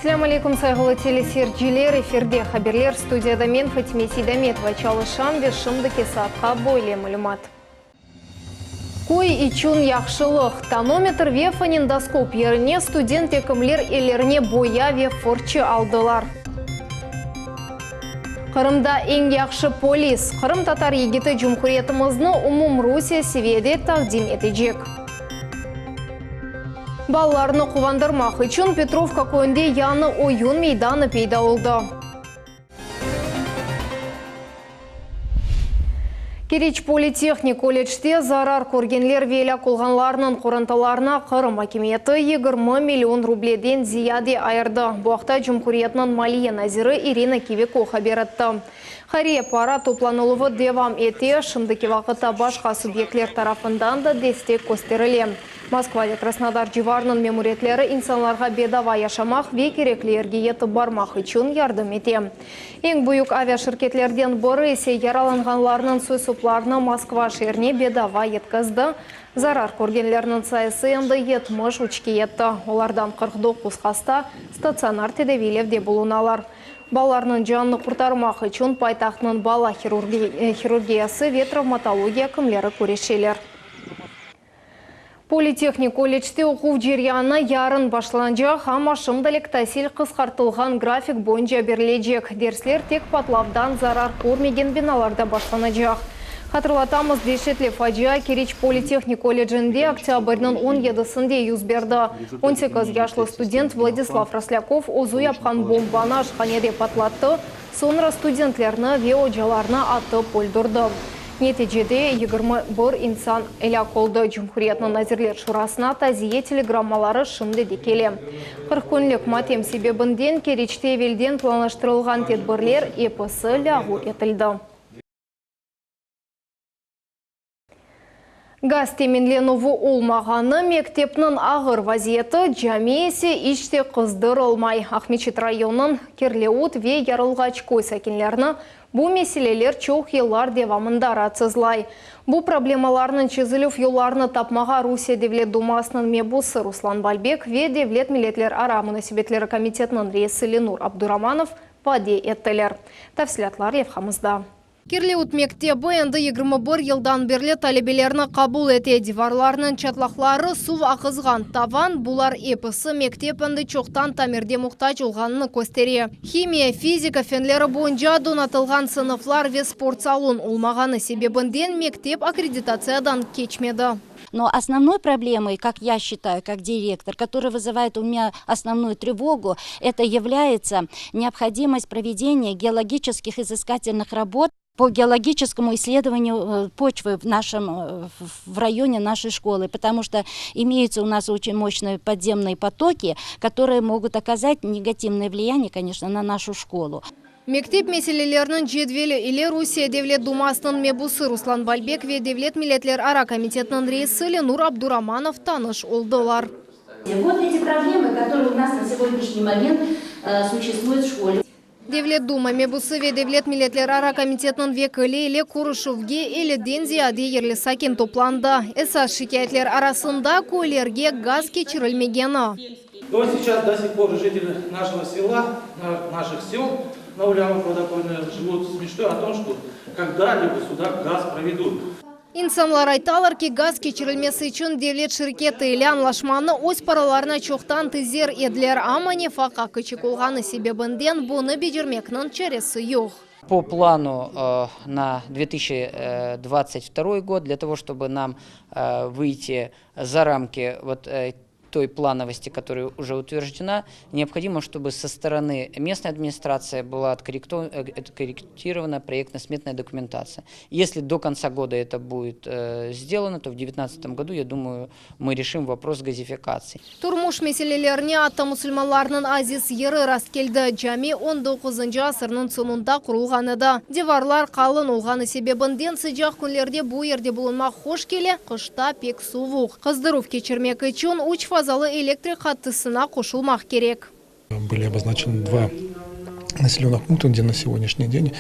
Ассаламу алейкум, сайгылы телесерджилер, эфирде хаберлер, студияда мен Фатиме Сейдаметова, чалышам вешімді саатқа бойле мәлімат. Кой ичун яхшылық. Тонометр ве фонендоскоп еріне студент екімлер елеріне боя ве форчы алдылар. Қырымда ең яқшы полис. Қырым татар егеті Жұмхуриетімізні Умум Русия севеде тақдим етежек. Балаларны қувандырмақ үшін Петровка көңде яны ойын мейданы пейда олды. Кереч политехник колледжде зарар көргенлер веля қолғанларының қорынталарына Қырым акиметі 20 миллион рубледен зияде айырды. Бұақта Жұмхуриетінің малия назиры Ирина Кивеко хабератты. Хария пара топланылығы девам ете, шымдыки вақытта башқа субъектлер тарафындан да дестек көстерілі. Москвада Краснодар живарның мемориетлері инсанларға бедава яшамақ ве кереклерге етіп бармақ үшін ярдым ете. Ең бұйық авиашыркетлерден бірі есе яраланғанларының сөйсупларына Москва шеріне бедава еткізді. Зарар көргенлерінің сайысы енді 70 учке етті. Олардан 49 қаста стационар тедевилевде болуналар. Балаларының жанны құртармақ үшін пайтақтының бала хирургиясы ве травматология кімлері көрешелер. Политехник колледжде оқу жеряны ярын башланжа хама шымдалек тәсіл қысқартылған график бойынша берілежек. Дерслер тек патлавдан зарар көрмеген биналарда башланажақ. Хатырлатамыз дешетлі фажия Кереч политехник колледжінде октябрьның 17-сінде юзберді. 18 яшлы студент Владислав Росляков озу япқан бомбаны ашқанеде патлатты, sonra студентлерні веоджаларны аты пөлдірді. Нетежеде 21 инсан әлі қолды. Жұмхуриетінің назирлер шурасына тазие телеграммалары шымды декелі. 40 күнлік матем себебінден Керечте велден планаштырылған тедбірлер епісі лағу етілді. Газ теменленуі олмағаны мектепнің ағыр вазиеті жамейсе іште қыздыр олмай. Ахмечет районын Керлеут ве Ярылғач кой сәкенлеріні бұл меселелер чоқ еллар девамында ратсызлай. Бұл проблемаларының чезілів елларыны тапмаға Русия Девлет Думасының мебусы Руслан Бальбек ве Девлет Милетлер Ара Мұнасибетлері комитетінің рейсі Ленур Абдураманов паде еттілер. Тәфсілетлар евхамызда. Керлеут мектебі енді 21 елдан берлі талебелеріні қабул ете диварларының чатлақлары сув ақызған таван, бұлар епісі мектепінді чоқтан тамерде мұқтаж олғаныны көстере. Химия, физика фенлері бойынша донатылған сыныфлар ве спортсалон олмағаны себебінден мектеп аккредитациядан кечмеді. Но основной проблемой, как я считаю, как директор, который вызывает у меня основную тревогу, это является необходимость проведения геологических изыскательных работ по геологическому исследованию почвы в районе нашей школы, потому что имеются у нас очень мощные подземные потоки, которые могут оказать негативное влияние, конечно, на нашу школу. Мектеп меселелерінің жедвелі или Русия Девлет Думасының мебусы Руслан Бальбек ве Девлет Милетлер Ара комитетінің рейсі Ленур Абдураманов таныш олдылар. Вот эти проблемы, которые у нас на сегодняшний момент существуют в школе. Девлет Дума мебусы ве Девлет Милетлер Ара комитетінің векілі или Курышевге или Дензияде ерлі сакен топланды. Эсас шикаятлер арасында көйлерге газ кечірілмегені. Но сейчас до сих пор жители нашего села, наших сел на Улямов водопойной живут с мечтой о том, что когда-либо сюда газ проведут. İnsanlar aytalar ki gaz keçirilmesi için devlet şirketi ile anlaşmanı öz paralarına çoktan tizir ediler ama nefaka küçük olğanı sebebinden bunu becermeknin çaresi yok. По плану на 2022 год, для того, чтобы нам выйти за рамки той плановости, которая уже утверждена, необходимо, чтобы со стороны местной администрации была откорректирована проектно-сметная документация. Если до конца года это будет сделано, то в 2019 году, я думаю, мы решим вопрос газификации. Turmuş meselelerini ata musulmanlarının aziz yeri rast keldi. Cami 19. asırның sonunda kurulğanıdı. Divarlar kalın olğanı sebebinden sıcak günlerde bu yerde bulunmak hoş kele, kışta pek soğuk. Kızdırıp geçirmek için 3 fazalı elektrik hattысына koşulmak gerek. Были обозначены два населенных пунктов, где на сегодняшний день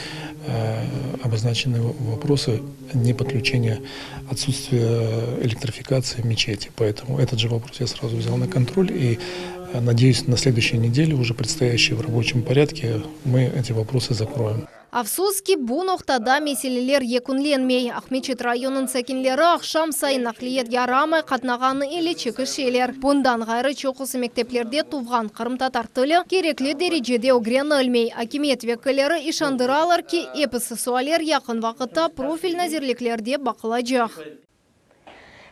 обозначены вопросы неподключения, отсутствия электрификации мечети. Поэтому этот же вопрос я сразу взял на контроль и Надеюсь, на следующей неделе, уже предстоящей в рабочем порядке, мы эти вопросы закроем. Афсузки бу ноқтада меселелер екунленмей. Ахмечет районын сәкенлері ақшам сайын нақлиет ярамай қатнағаны елі чекішелер. Бұндан ғайры чоқысы мектеплерде туған қырымтатар тілі кереклі дәрежеде огрен өлмей. Акимет векілері ишандыралар ки эпісі суалер яқын вақытта профиль назерлеклерде бақылajaq.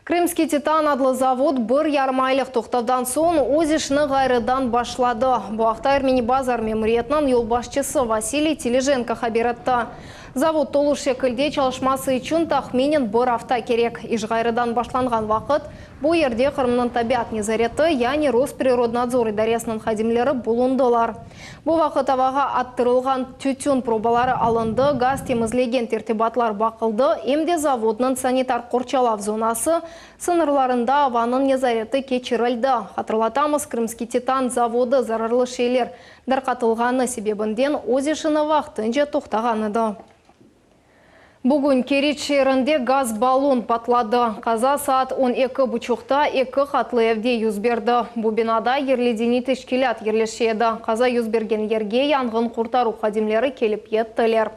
Крымский титан адлы завод бір ярмайлық тоқтаудан соң өз ішіні ғайрыдан башлады. Бұақта Армени базар мемориетнан елбашчысы Василий Тележенко хабератты. Завод толу шекілде çalışması үшін тахменен бір авта керек. Иш ғайрыдан башланған вақыт бұл ерде Қырымның табиат незареті, яғни Росприроднадзор идаресінің хадимлері болундылар. Бұл вақыт аваға аттырылған түтін пробалары алынды, газ темізлеген тертибатлар бақылды, емде заводның санитар қорчалав зонасы сынырларында аваның незареті кечірілді. Хатырлатамыз, Крымский титан заводы зарарлы шейлер дарқатылғаны себебінден өзешіні вақтынже тоқтағаныды. Бүгін Кереч шерінде газ баллон патлады. Қаза саат 12:30-та 2 қатлы евде юзберді. Бұл бинада ерледені тешкелят ерлешеді. Қаза юзберген ерге яңғын құртару қадимлері келіп еттілер.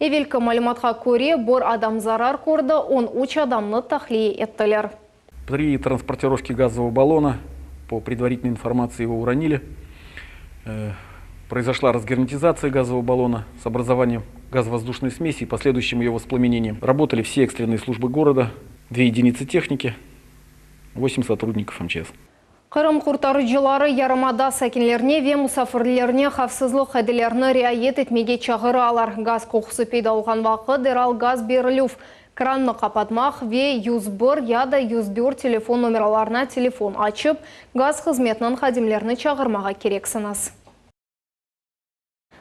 Евелкі малыматқа көре бір адам зарар көрді, 13 адамны тахлие еттілер. При транспортировке газового баллона, по предварительной информации, его уронили. Произошла разгерметизация газового баллона с образованием газовоздушной смеси и последующим ее воспламенением. Работали все экстренные службы города, 2 единицы техники, 8 сотрудников МЧС. Қырым құртарыжылары ярымада сәкенлеріне ве мұсафірлеріне қавсызлық қайдылеріні реайет етмеге чағыралар. Газ қоқысы пейда олған вақы дерал газ берілув. Кранны қапатмақ ве 101 яда 104 телефон номерларына телефон açып, газ қызметінің қадимлеріні чағырмаға керек сынас.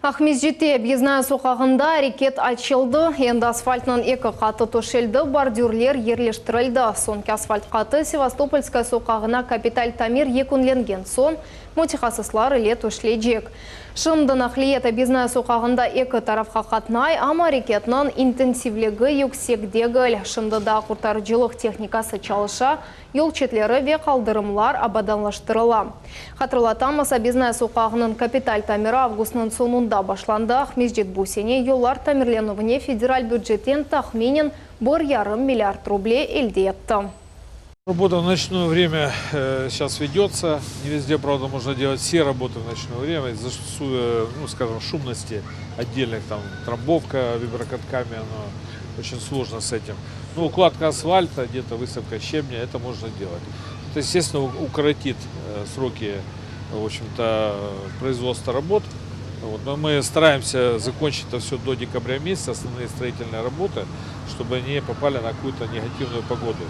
Ахмезжетте объездная соқағында әрекет açылды. Енді асфальтның 2 қаты төшелді, бордюрлер ерлештірілді. Сонки асфальт қаты Севастопольская соқағына капиталь тамир екунленген сон, мотихасыслар иле төшледжек. Шымды нақлиет объездная соқағында 2 тарафқа қатнай, ама әрекетнің интенсивлігі юксекдегіл. Шымдыда құртарыжылық техникасы чалыша, yol четлері ве қалдырымлар абаданлаштырыла. Хатырлатамыз, объездная соқағының капиталь тамиры августның сонында башланды. Ахмезжет бусене yollar тамирленуіне федераль бюджеттен тахменен 1,5 миллиард рублей эльде етті. Работа в ночное время сейчас ведется. Не везде, правда, можно делать все работы в ночное время. Из-за, скажем, шумности отдельных, там, трамбовка виброкатками, оно очень сложно с этим. Ну, укладка асфальта, где-то выставка щебня, это можно делать. Это, естественно, укоротит сроки, в общем-то, производства работ. Вот. Но мы стараемся закончить это все до декабря месяца, основные строительные работы, чтобы они попали на какую-то негативную погоду.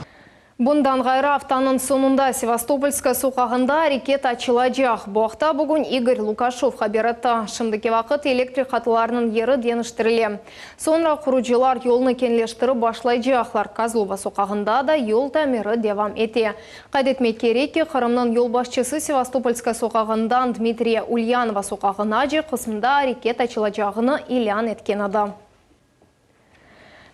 Бұндан ғайра автанын сонында Севастопольская соқағында әрекет açılajaq. Бұақта бүгін Игорь Лукашов хабератты. Шымдыке вақыт электрик қатыларының ері деніштіріле. Sonra құручылар yolны кенлештірі башлайжақлар. Казлова соқағында да yol тәмері девам ете. Қайдетмек керек ки Қырымның yol башчысы Севастопольская соқағындан Дмитрия Ульянова соқағына же қысымда әрекет açılajағыны илян еткен адам.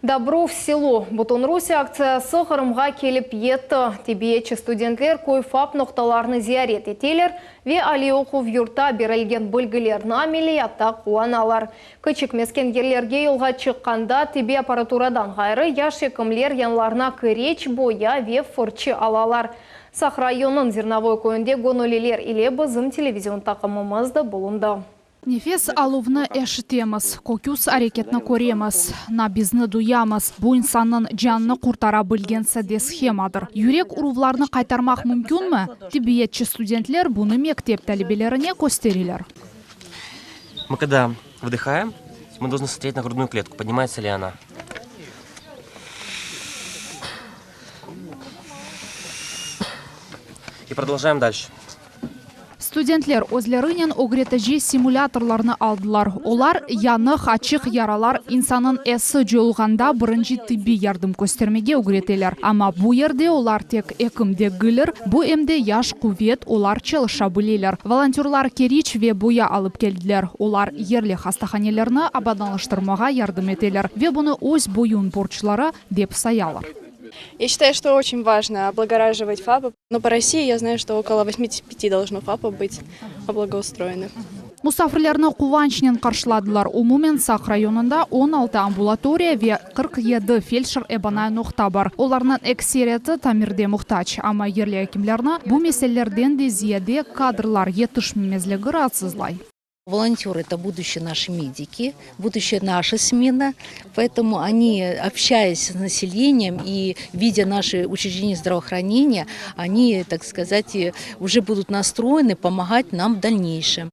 Добро в село. Бутонруси акциясы Қырымға келіп етті. Тебиетші студентлер койфап ноқталарны зиярет етелер ве али оқу юрта берілген білгілерін амелиятта қуаналар. Күчік мескен ерлерге елға шыққанда тебе аппаратурадан ғайры яшекімлер янларына кіреч боя ве форчы алалар. Сақ районын зерновой көйінде гонолелер иле бізім телевизион тақымымызды болынды. Нефес алувны әшітеміз, кокюс әрекетні көреміз, на бізні дуямыз, бұл инсанның жанны құртара білген сәде схемадыр. Юрек ұрувларны қайтармақ мүмкін мі? Тебиетші студентлер бұны мектеп тәлібелеріне көстерелер. Мы когда выдыхаем, мы должны смотреть на грудную клетку, поднимается ли она. И продолжаем дальше. Студентлер өзлерінен огретажи симуляторларны алдылар. Олар янық ачық яралар инсанын әсі жолғанда бірінші тибби ярдым көстермеге огретелер. Ама бұ ерде олар тек экімде гілір, бұ емде яш кувет олар чылыша білелер. Волонтерлар керич ве буя алып келділер. Олар ерлі хастаханелерні абаданлаштырмаға ярдым етелер. Ве бұны өз бойын борчлары деп саялар. Я считаю, что очень важно облагораживать ФАПы. Но по России я знаю, что около 85 должно ФАПов быть облагоустроенных. Мусафирлерні қуанчнен қаршыладылар. Умумен Сақ районында 16 амбулатория ве 47 фельдшер эбанай нұқта бар. Оларның эксереті тамирде мұқтач. Ама ерлі әкімлеріне бұл меселерден де зияде кадрлар етішмемезлігі раtsызлай. Волонтеры – это будущее наши медики, будущее наша смена. Поэтому они, общаясь с населением и видя наши учреждения здравоохранения, они, так сказать, уже будут настроены помогать нам в дальнейшем.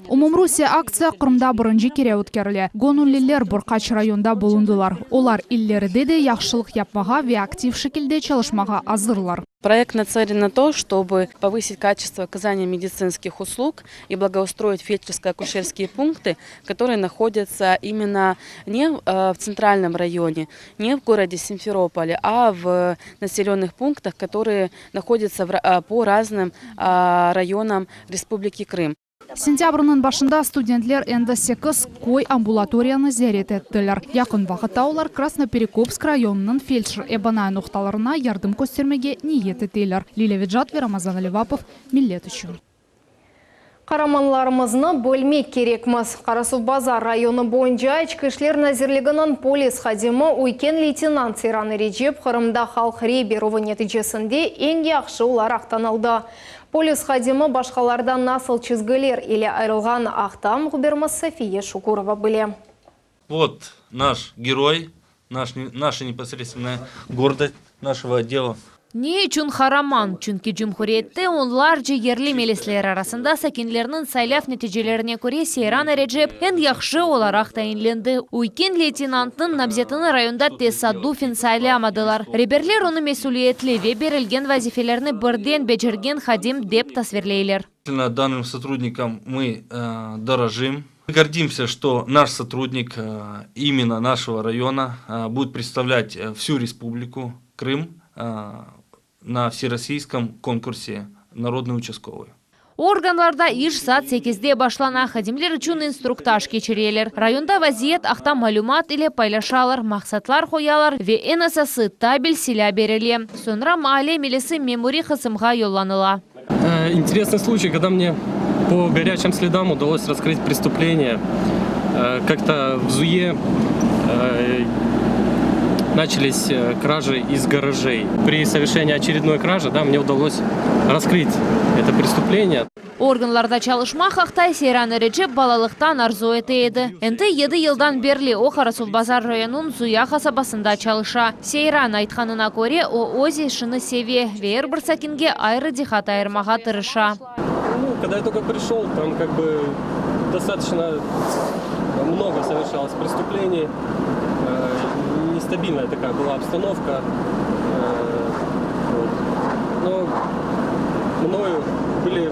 Умумрусе акция Қырымда бұрынжы кере өткерлі. Гонуллилер бұрқач районда болундылар. Олар иллерде де яқшылық yapmaға ве актив шекілде çalışmaға азырлар. Проект нацелен на то, чтобы повысить качество оказания медицинских услуг и благоустроить фельдшерско-акушерские пункты, которые находятся именно не в центральном районе, не в городе Симферополе, а в населенных пунктах, которые находятся по разным районам Республики Крым. Сентябрьнын башында студентлер энді 8 кой амбулаторияны зәрет еттілер. Якын вақытта олар Красноперекопск районының фельдшер эбанай нұқталарына ярдым көстермеге ниет етелер. Лилия Виджатова, Рамазан Аливапов, Миллет үшін. Қараманларымызны бөлмек керекміз. Қарасу-Базар районы бойынша ішкі ішлер назирлігінің полис хадимы Уйкен лейтенант Сейран Реджеп Қырымда халық рейберуі нәтижесінде ең яқшы олар ақтаналды. Полис хадимы башқалардан насыл чизгілер или айрылған ақтам ғуберміз София Шукурова были. Вот наш герой, наша непосредственная гордость нашего отдела. Не чун хараман, чунки Cumhuriyetте онларчы ерлі мелеслер арасында сәкенлерінің сайлав нәтижелеріне көре Сейран Реджеп ән яқшы оларақ тайынленді. Уйкен лейтенантның набзетіні районда тесадуфин сайламадылар. Реберлер оны месулиетлі ве берілген вазифелеріні бірден бечерген хадим деп тасверлейлер. Данным сотрудникам мы дорожим. Мы гордимся, что наш сотрудник именно нашего района будет представлять всю республику Крым на всероссийском конкурсе «Народный участковый». Органларда иш саат 8-де башлана хадимлер үшін инструктаж кечерелер. Районда вазиет ахта малюмат или пайлашалар, мақсатлар хоялар ве НСС табель силя береле. Сонра маале мелесі мемори хысымға йолланыла. Интересный случай, когда мне по горячим следам удалось раскрыть преступление. Как-то в Зуе начались кражи из гаражей. При совершении очередной кражи мне удалось раскрыть это преступление. Органларда çalışma хақтай Сейран Реджеп балалықтан арзу етеді. Энді 7 елдан берлі о Қарасу-Базар районын Зуя қасабасында çalışа. Сейран айтқанына көре о ози шыны севе вер бір сәкінге айры дихат айырмаға тырыша. Когда я только пришел, там как бы достаточно много совершалось преступлений. Нестабильная такая была обстановка. Но мною были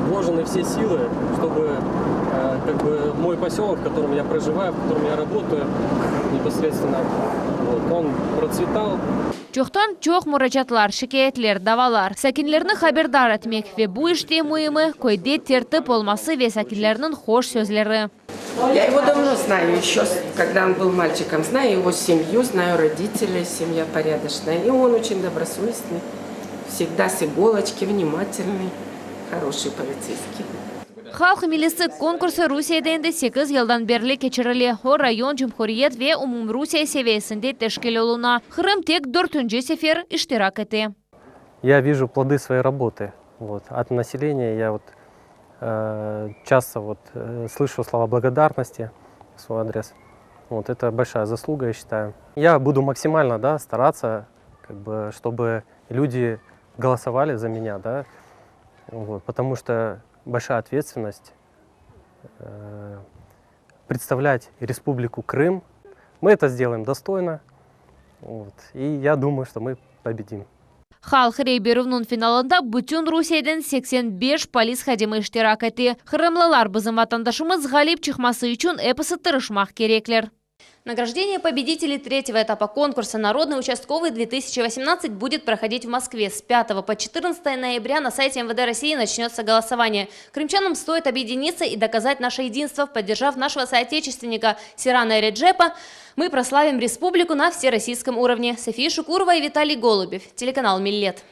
вложены все силы, чтобы как бы мой поселок, в котором я проживаю, в котором я работаю непосредственно, он процветал. Чохтан чох мұрачатлар, шикаятлер, давалар. Сәкінлерні хабердар етмек ве бұ іште мұйымы көйде тертіп олмасы ве сәкінлерінің хош сөзлері. Я его давно знаю, еще когда он был мальчиком. Знаю его семью, знаю родителей, семья порядочная. И он очень добросовестный, всегда с иголочки, внимательный, хороший полицейский. Халық милесі конкурсы Русияда енді 8 елдан берлі кечірілі. О район Cumhuriyet ве Умум Русия севесінде тешкел олуна. Қырым тек 4-ші сефер иштирак еті. Я вижу плоды своей работы. От населения я часто слышу слова благодарности в свой адрес. Это большая заслуга, я считаю. Я буду максимально стараться, чтобы люди голосовали за меня, потому что большая ответственность представлять Республику Крым. Мы это сделаем достойно, и я думаю, что мы победим. Халық рейберуінің финалында бүтін Русиядан 85 полис хадимы іштирак еті. Қырымлылар бізім ватандашымыз ғалип чықмасы үшін эпісі тырышмақ кереклер. Награждение победителей третьего этапа конкурса «Народный участковый-2018» будет проходить в Москве. С 5 по 14 ноября на сайте МВД России начнется голосование. Крымчанам стоит объединиться и доказать наше единство, поддержав нашего соотечественника Сирана Реджепа. Мы прославим республику на всероссийском уровне. София Шукурова и Виталий Голубев. Телеканал «Миллет».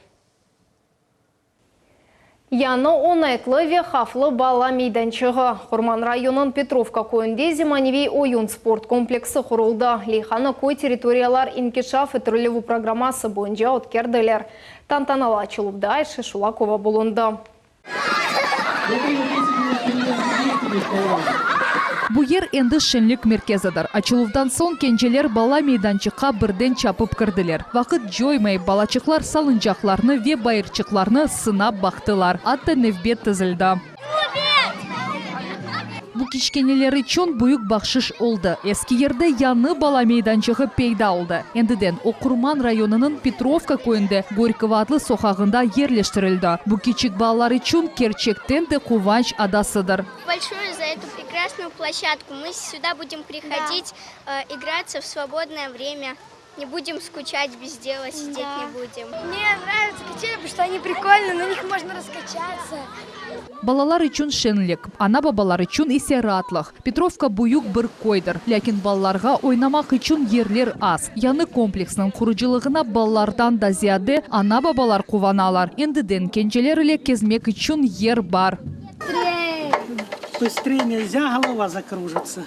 Яны онайтлы хафлы бала мейданчығы. Хурман районын Петровка койынде зиманевей ойын спорт комплексы құрылды. Лейханы кой территориялар инкишаф и түрлеву программасы бойынша өткерділер. Тантаналы ачылыпда Айша Шулакова болынды. Бұйер енді шенлік меркезадыр. Ачылудан сон кенжелер бала мейданчыққа бірден чапып кірділер. Вақыт жоймай балачықлар салынжақларны ве байырчықларны сынап бақтылар. Атты невбет тізілді. Бұ кишкенелері чон бұйық бақшыш олды. Ескі ерді яны бала мейданчығы пейда олды. Ендіден Оқырман районының Петровка койынды Горького атлы соқағында ерлештірілді. Бұ кичік балалары чон керчектен де қуванч адасыдыр. Большое за эту прекрасную площадку. Мы сюда будем приходить, играться в свободное время. Не будем скучать без дела, сидеть не будем. Мне нравятся качели, потому что они прикольные, на них можно раскачаться. Балалар üçün шенлік, ана бабалар üçün есе ратлық. Петровка бұйық бір койдыр. Ләкин балаларға ойнамақ үшін ерлер аз. Яны комплексның құрыжылығына балалардан да зияды ана бабалар қуваналар. Ендіден кенжелеріле кезмек үшін ер бар. Быстрее нельзя, голова закружится.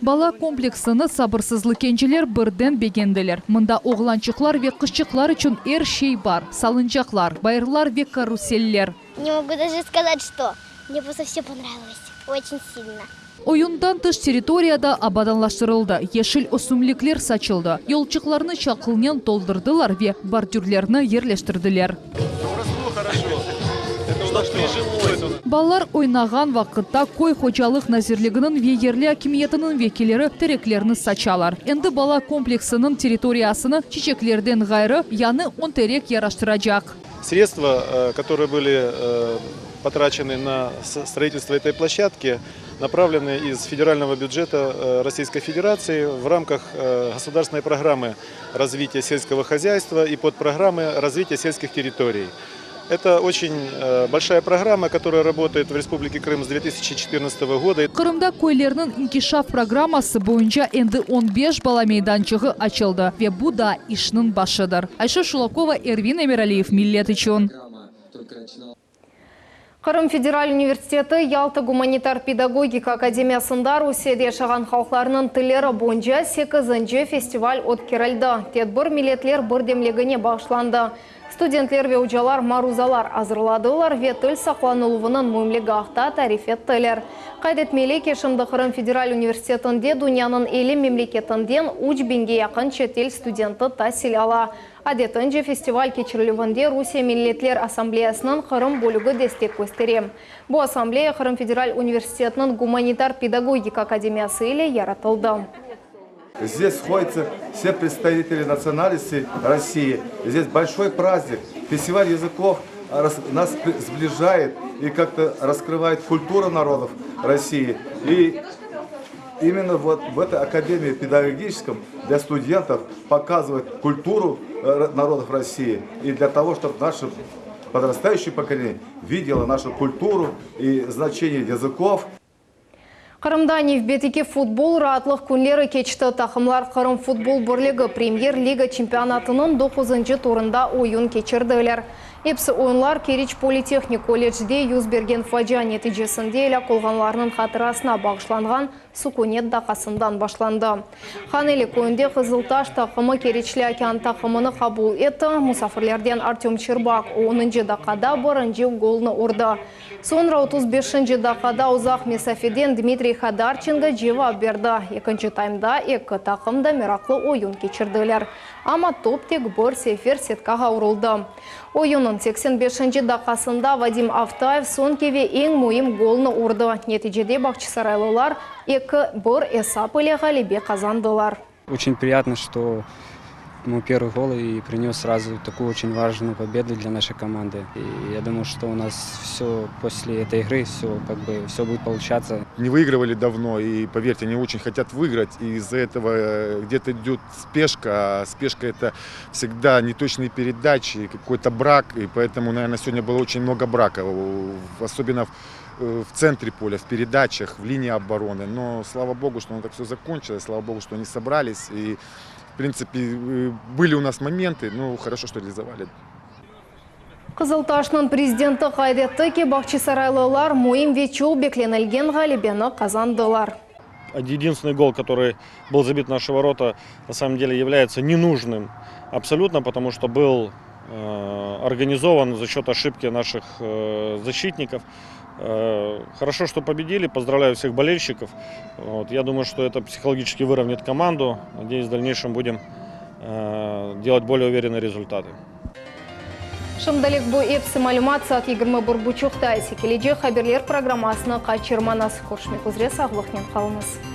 Бала комплексыны сабырсызлы кенжелер бірден бегенделер. Мында оғланчықлар ве қышчықлар үшін әр шей бар. Салынжақлар, байырлар ве каруселлер. Не могу даже сказать, что. Мне просто все понравилось. Очень сильно. Ойындан тыш территорияда абаданлаштырылды. Ешіл өсімліклер сачылды. Елчықларны чақылнен толдырдылар ве бордюрлерны ерлештірділер. Балалар ойнаған вақытта кой хожалық назирлігінің вегерлі акимиетінің векелері тереклеріні сачалар. Енді бала комплексының территориясыны чечеклерден ғайры яны 10 терек яраштырacak. Средства, которые были потрачены на строительство этой площадки, направлены из федерального бюджета Российской Федерации в рамках государственной программы развития сельского хозяйства и подпрограммы развития сельских территорий. Это очень большая программа, которая работает в Республике Крым с 2014 года. Крымда көйлерінің инкишаф программасы бойынша енді 15 бала мейданчығы açıldı. Ве бұ да ішінің башыдыр. Айша Шулакова, Эрвин Эмиралиев, Миллет үшін. Қырым Федераль университеті Ялта гуманитар педагогика академиясында Русияде шаған халқларының тілері бойынша 8-ші фестиваль өткерілді. Тедбір милетлер бірдемлігіне бағышланды. Студентлер ве ұжалар марузалар азырладылар ве тіл сақланылуының мөмлігі ақта тариф еттілер. Қайдетмелі кешімді Қырым Федераль университетінде дүнияның елім мемлекетінден ұчбенге яқын шетел студенті тәсіл ала. Адетінже фестиваль кечірілігінде Русия Миллетлер Ассамблеясының Қырым бөлігі дестек көстерем. Бұл ассамблея Қырым Федераль университетінің гуманитар педагогика академиясы ile яратылды. Здесь сходятся все представители национальности России. Здесь большой праздник. Фестиваль языков нас сближает и как-то раскрывает культуру народов России. И именно вот в этой академии педагогическом для студентов показывать культуру народов России. И для того, чтобы наше подрастающее поколение видело нашу культуру и значение языков. Қырымда невбетеке футбол ратлық күнлері кечті. Тақымлар Қырым футбол бірлігі премьер-лига чемпионатының 9-ші турында ойын кечірділер. Епсі ойынлар Керич политехник колледжде юз берген фажа нәтижесінде елі қолғанларының қатырасына бағышланған Сукунет дақасындан башланды. Ханелі көйінде Қызылташ тақымы Керичлі океан тақымыны қабыл етті. Мұсафірлерден Артем Чербак 10-ші дақада бірінші голны ұрды. Sonra 35-ші дақада ұзақ месафеден Дмитрий Хадарченко жева берді. Екінші таймда екі тақымда мерақлы ойын кечірділер. Ама топ тек бір сефер сеткаға ұрылды. Ойынның 85-ші дақасында Вадим Автаев Сонкеве ең мойым голны ұрды. Нәтижеде Бақчысарайлылар 2-1 есап ile ғалибе қазандылар. Очень приятно, что мой первый гол и принес сразу такую очень важную победу для нашей команды. И я думаю, что у нас все после этой игры, все будет получаться. Не выигрывали давно, и поверьте, они очень хотят выиграть. И из-за этого где-то идет спешка, а спешка это всегда неточные передачи, какой-то брак. И поэтому, наверное, сегодня было очень много брака, особенно в центре поля, в передачах, в линии обороны. Но слава богу, что оно так все закончилось, слава богу, что они собрались. И, в принципе, были у нас моменты, но хорошо, что реализовали. Қызылташның президенті қайдетті ке Бахчисарайлылар мойын вечел бекленілген ғалибені қазандылар. Единственный гол, который был забит в наши ворота, на самом деле является ненужным абсолютно, потому что был организован за счет ошибки наших защитников. Хорошо, что победили, поздравляю всех болельщиков. Я думаю, что это психологически выровняет команду. Надеюсь, в дальнейшем будем делать более уверенные результаты. Шымдалек бұл епсі малюмат саат 21 бұчуқта әсекеледе хаберлер программасына қачырманасы қошмек үзре сағылықнен қалыңыз.